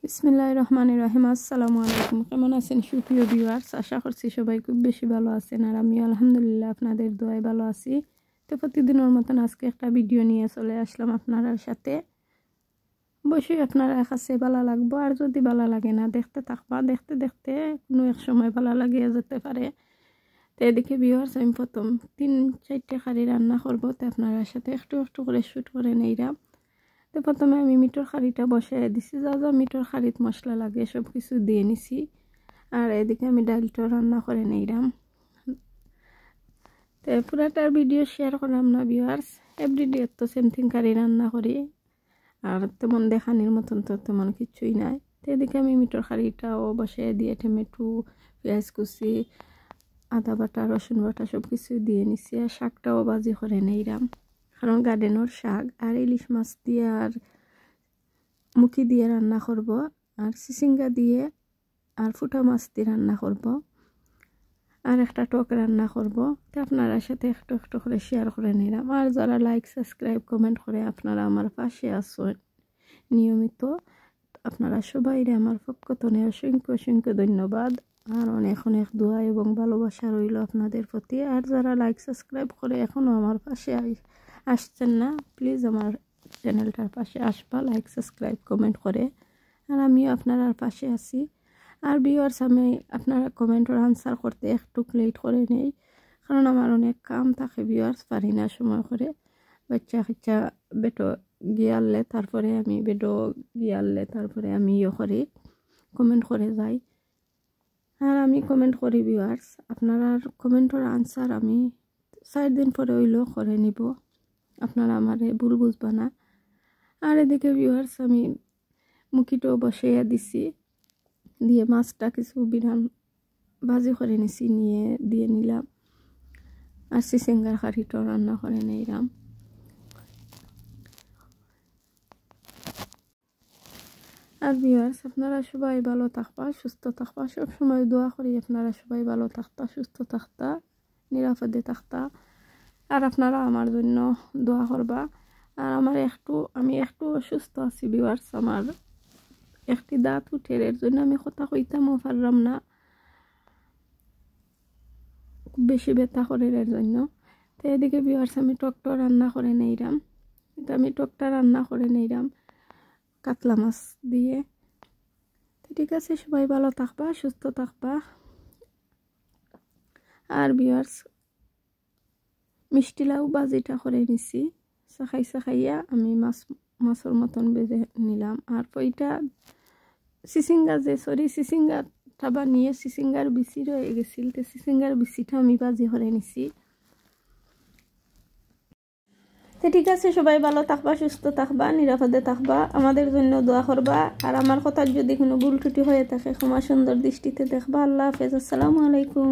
বিসমিল্লাহির রহমানির রহিম। আসসালামু আলাইকুম। কেমন আছেন সুপ্রিয় ভিউয়ার্স? আশা করছি সবাই খুব বেশি ভালো আছেন, আর আমি আলহামদুলিল্লাহ আপনাদের দোয়ায় ভালো আছি। তো প্রতিদিনের মতন আজকে একটা ভিডিও নিয়ে চলে আসলাম আপনার সাথে। অবশ্যই আপনারা কাছে ভালো লাগবো, আর যদি ভালো লাগে না দেখতে থাকবা, দেখতে দেখতে কোনো এক সময় ভালো লাগিয়ে যেতে পারে। তো এদিকে ভিউয়ার্স আমি প্রথম 3-4টা কারি রান্না করবো, তো আপনার সাথে একটু একটু করে শ্যুট করে নেইরাম। তো প্রথমে আমি মিটর খাড়িটা বসাই দিছি, যা যা মিটর খাড়িত মশলা লাগে সব কিছু দিয়ে নিছি। আর এদিকে আমি ডালটা রান্না করে নিলাম। তো পুরাটার ভিডিও শেয়ার করলাম না ভিউয়ার্স, এভরিডে তো সেম থিং কারি রান্না করি, আর তেমন দেখানির মতন তো তেমন কিছুই নাই। তো এদিকে আমি মিটর খাড়িটাও বসাই দিয়ে টমেটো, পেঁয়াজ কুচি, আদা বাটা, রসুন বাটা সব কিছু দিয়ে নিছি। আর শাকটাও ভাজি করে নিলাম, কারণ গার্ডেনের শাক আর ইলিশ মাছ দিয়ে আর মুখি দিয়ে রান্না করব, আর চিচিঙ্গা দিয়ে আর ফুটা মাছ দিয়ে রান্না করব, আর একটা টক রান্না করব। তো আপনারা সাথে একটু একটু করে শেয়ার করে নিলাম। আর যারা লাইক সাবস্ক্রাইব কমেন্ট করে আপনারা আমার পাশে আছেন নিয়মিত, আপনারা সবাই আমার পক্ষ থেকে অসংখ্য অসংখ্য ধন্যবাদ, আর অনেক অনেক দোয়া এবং ভালোবাসা রইল আপনাদের প্রতি। আর যারা লাইক সাবস্ক্রাইব করে এখনও আমার পাশে আসছেন না, প্লিজ আমার চ্যানেলটার পাশে আসবা, লাইক সাবস্ক্রাইব কমেন্ট করে। আর আমিও আপনার পাশে আছি। আর ভিউয়ার্স, আমি আপনারা কমেন্টের আনসার করতে একটু লেট করে নেই, কারণ আমার অনেক কাম থাকে ভিউয়ার্স, পারি না সময় করে। বাচ্চা কাচ্চা বেটো গিয়ালে তারপরে আমি তারপরে আমি করি, কমেন্ট করে যাই। আর আমি কমেন্ট করি ভিউয়ার্স, আপনারা কমেন্টের আনসার আমি 4 দিন পরে হইলেও করে নিব, আপনারা আমারে ভুল বুঝবা না। আর এদিকে ভিউয়ার্স আমি মুখিটাও বসাইয়া দিছি, দিয়ে মাছটা কিছু বিরান ভাজি করে নিছি, নিয়ে দিয়ে নিলাম। আর চিচিঙ্গার কারিটাও রান্না করে নিলাম। আর ভিউয়ার্স, আপনারা সবাই ভালো থাকবা, সুস্থ থাকবা, সবসময় দোয়া করি আপনারা সবাই ভালো থাকতা, সুস্থ থাকতা, নিরাপদে থাকতা। আর আপনারা আমার জন্য দোয়া করবা। আর আমি একটু অসুস্থ আছি ভিউয়ার্স, আমার একটি দাঁত উঠে, এর জন্য আমি কথা কইতামও পারলাম না, খুব বেশি ব্যথা করে এর জন্য। তো এদিকে ভিউয়ার্স আমি টকটা রান্না করে নিলাম। আমি টকটা রান্না করে নিলাম কাতলা মাছ দিয়ে। তো ঠিক আছে, সবাই ভালো থাকবা, সুস্থ থাকবা। আর ভিউয়ার্স, মিষ্টি লাউ ভাজিটা করে নিছি, চাখাইয়া আমি মাছের মতন বেজে নিলাম। আর ওইটা চিচিঙ্গাটা বানিয়ে চিচিঙ্গার বিচি রয়ে গেছিল, তো চিচিঙ্গার বিচিটা আমি ভাজি করে নিছি। তো ঠিক আছে, সবাই ভালো থাকবা, সুস্থ থাকবা, নিরাপদে থাকবা, আমাদের জন্য দোয়া করবা। আর আমার কথার যদি কোনো ভুল ত্রুটি হয়ে থাকে ক্ষমা সুন্দর দৃষ্টিতে দেখবা। আল্লাহ হাফেজ, আসসালামু আলাইকুম।